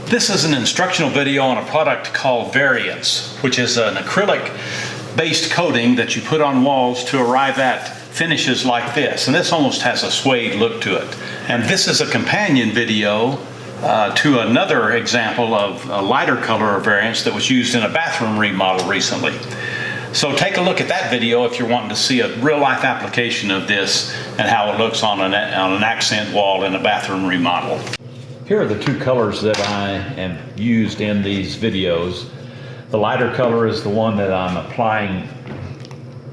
This is an instructional video on a product called Variance, which is an acrylic-based coating that you put on walls to arrive at finishes like this. And this almost has a suede look to it. And this is a companion video to another example of a lighter color of Variance that was used in a bathroom remodel recently. So take a look at that video if you're wanting to see a real-life application of this and how it looks on an accent wall in a bathroom remodel. Here are the two colors that I am used in these videos. The lighter color is the one that I'm applying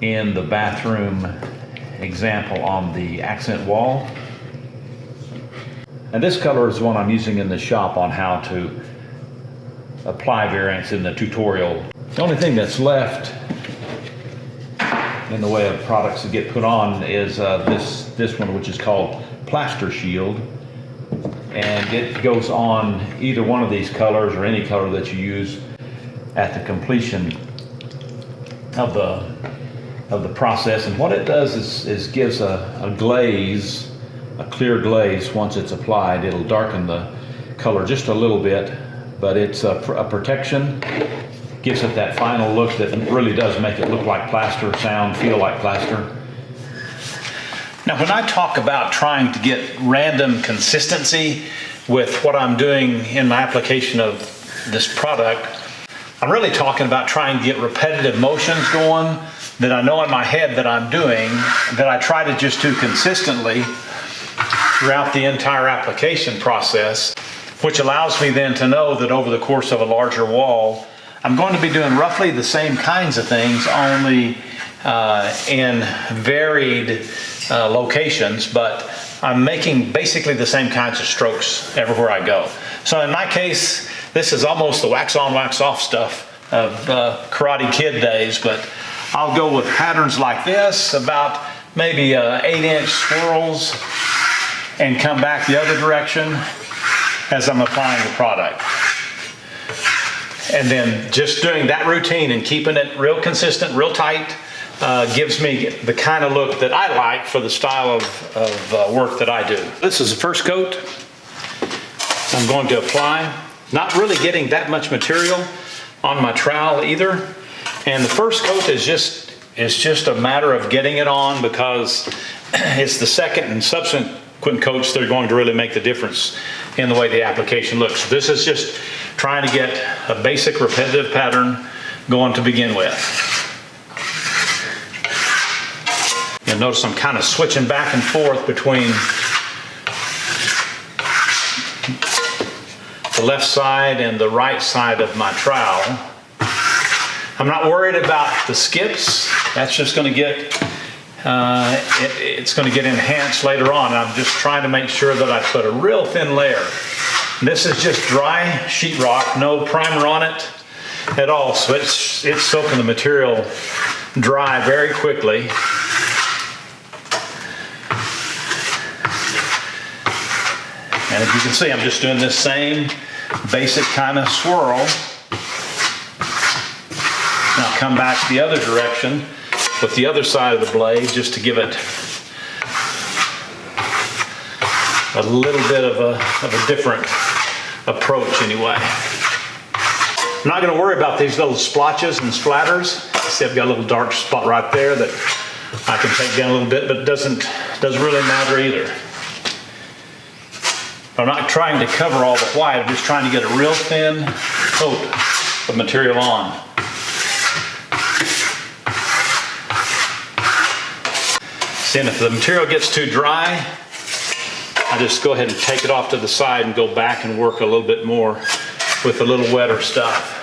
in the bathroom example on the accent wall. And this color is the one I'm using in the shop on how to apply Variance in the tutorial. The only thing that's left in the way of products that get put on is this one, which is called Plaster Shield. And it goes on either one of these colors or any color that you use at the completion of the process. And what it does is gives a glaze, a clear glaze. Once it's applied, it'll darken the color just a little bit, but it's a protection. Gives it that final look that really does make it look like plaster, feel like plaster. Now, when I talk about trying to get random consistency with what I'm doing in my application of this product, I'm really talking about trying to get repetitive motions going that I know in my head that I'm doing, that I try to just do consistently throughout the entire application process, which allows me then to know that over the course of a larger wall, I'm going to be doing roughly the same kinds of things, only in varied locations, but I'm making basically the same kinds of strokes everywhere I go. So in my case, this is almost the wax on, wax off stuff of Karate Kid days, but I'll go with patterns like this, about maybe 8-inch swirls, and come back the other direction as I'm applying the product. And then just doing that routine and keeping it real consistent, real tight, gives me the kind of look that I like for the style of work that I do. This is the first coat I'm going to apply. Not really getting that much material on my trowel either. And the first coat is just a matter of getting it on, because it's the second and subsequent coats that are going to really make the difference in the way the application looks. This is just trying to get a basic repetitive pattern going to begin with. You'll notice I'm kind of switching back and forth between the left side and the right side of my trowel. I'm not worried about the skips. That's just going to get it's going to get enhanced later on. I'm just trying to make sure that I put a real thin layer. This is just dry sheetrock, no primer on it at all, so it's soaking the material dry very quickly. And as you can see, I'm just doing this same basic kind of swirl. Now come back the other direction with the other side of the blade, just to give it a little bit of a different approach anyway. I'm not going to worry about these little splotches and splatters. See, I've got a little dark spot right there that I can take down a little bit, but it doesn't really matter either. I'm not trying to cover all the white, I'm just trying to get a real thin coat of material on. See, and if the material gets too dry, I just go ahead and take it off to the side and go back and work a little bit more with a little wetter stuff.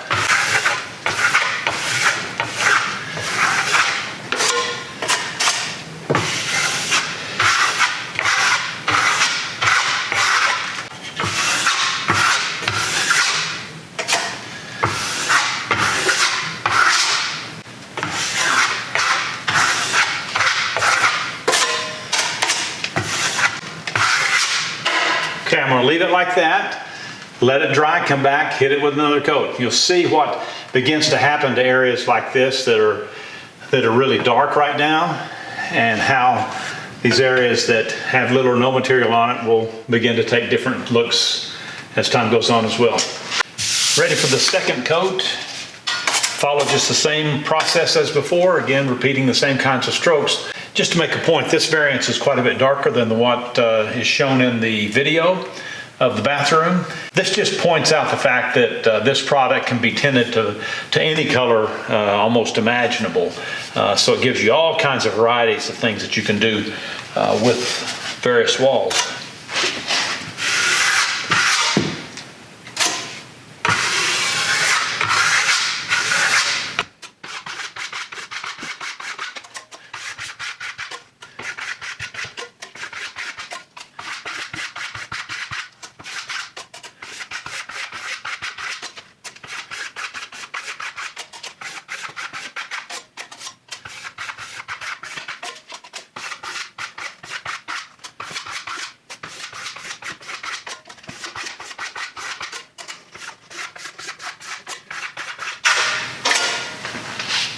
Okay, I'm going to leave it like that, let it dry, come back, hit it with another coat. You'll see what begins to happen to areas like this that are really dark right now, and how these areas that have little or no material on it will begin to take different looks as time goes on as well. Ready for the second coat. Follow just the same process as before, again repeating the same kinds of strokes. Just to make a point, this variance is quite a bit darker than what is shown in the video of the bathroom. This just points out the fact that this product can be tinted to any color almost imaginable. So it gives you all kinds of varieties of things that you can do with various walls.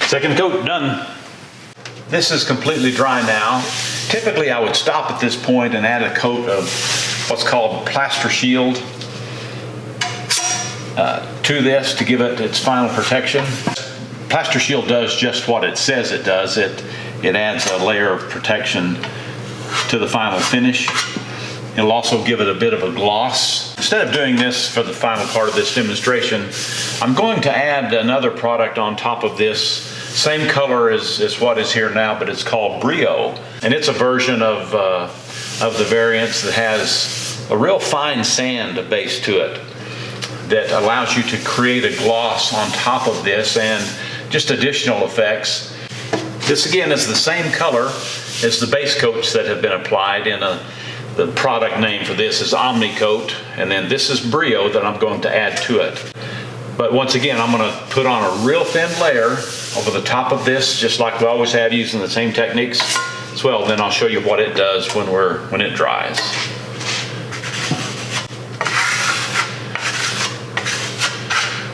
Second coat done. This is completely dry now. Typically I would stop at this point and add a coat of what's called Plaster Shield to this to give it its final protection. Plaster Shield does just what it says it does. It adds a layer of protection to the final finish. It'll also give it a bit of a gloss. Instead of doing this for the final part of this demonstration, I'm going to add another product on top of this. Same color as what is here now, but it's called Brio. And it's a version of the Variance that has a real fine sand base to it that allows you to create a gloss on top of this and just additional effects. This again is the same color as the base coats that have been applied in the product name for this is Omnicoat, and then this is Brio that I'm going to add to it. But once again, I'm going to put on a real thin layer over the top of this, just like we always have, using the same techniques as well. Then I'll show you what it does when it dries.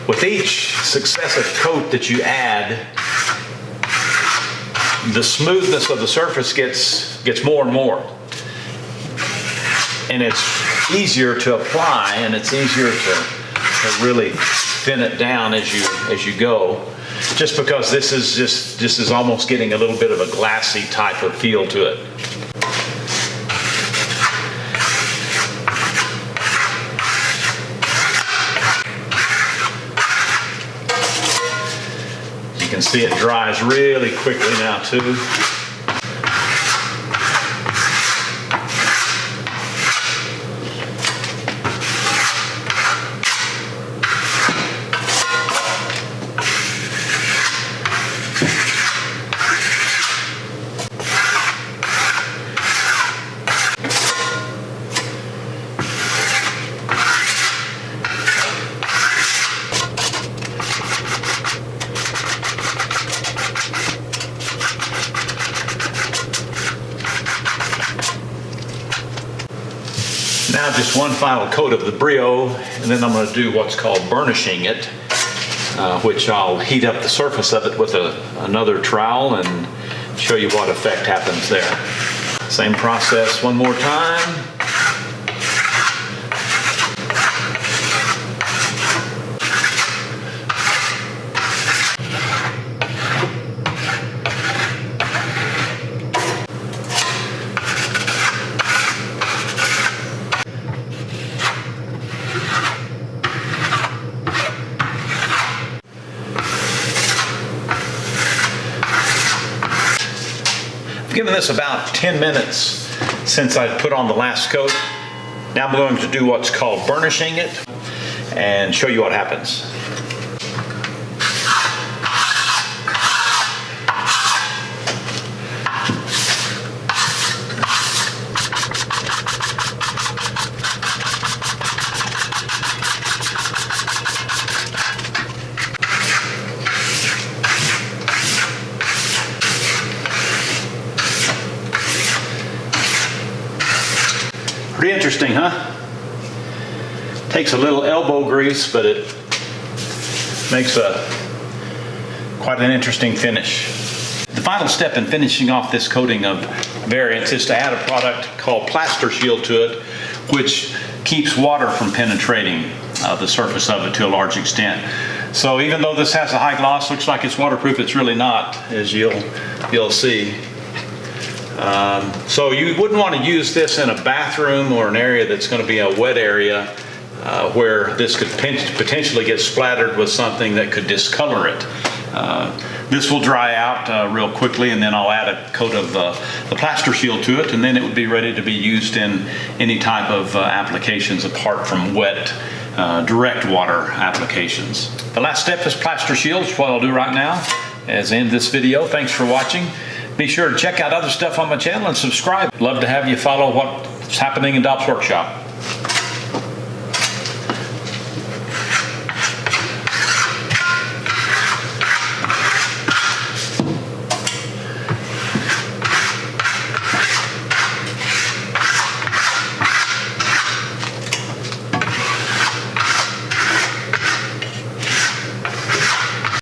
With each successive coat that you add, the smoothness of the surface gets more and more. And it's easier to apply, and it's easier to really thin it down as you go, just because this is almost getting a little bit of a glassy type of feel to it. You can see it dries really quickly now too. Now just one final coat of the Brio, and then I'm going to do what's called burnishing it, which I'll heat up the surface of it with another trowel and show you what effect happens there. Same process one more time. I've given this about 10 minutes since I put on the last coat. Now I'm going to do what's called burnishing it and show you what happens. Pretty interesting, huh? Takes a little elbow grease, but it makes quite an interesting finish. The final step in finishing off this coating of Variance is to add a product called Plaster Shield to it, which keeps water from penetrating the surface of it to a large extent. So even though this has a high gloss, looks like it's waterproof, it's really not, as you'll see. So you wouldn't want to use this in a bathroom or an area that's going to be a wet area where this could potentially get splattered with something that could discolor it. This will dry out real quickly, and then I'll add a coat of the Plaster Shield to it, and then it would be ready to be used in any type of applications apart from wet, direct water applications. The last step is Plaster Shield, which is what I'll do right now as I end this video. Thanks for watching. Be sure to check out other stuff on my channel and subscribe. Love to have you follow what's happening in Dop's workshop.